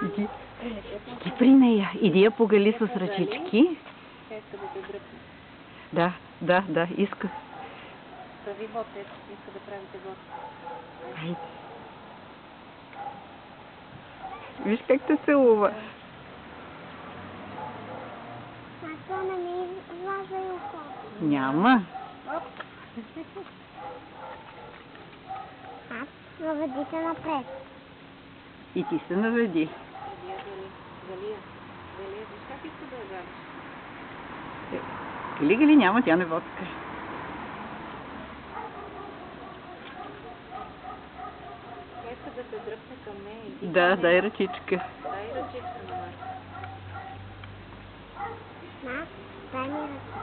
Иди при нея. Иди я погали с ръчички. Тя иска да те дръпне. Да, иска. Прави вот, иска да правите вот. Айде. Виж как те целува. А то не ми излаза и ухото. Няма. Оп! Аз наведи се напред. И ти се наведи. Иди я Галия. Галия, виж как иска да я галиш? Гали няма, тя не водка. Тя иска да те дръпне към нея. Иди Да, към дай нея. ръчичка. Дай ръчичка на нас. Ма, дай ми ръце.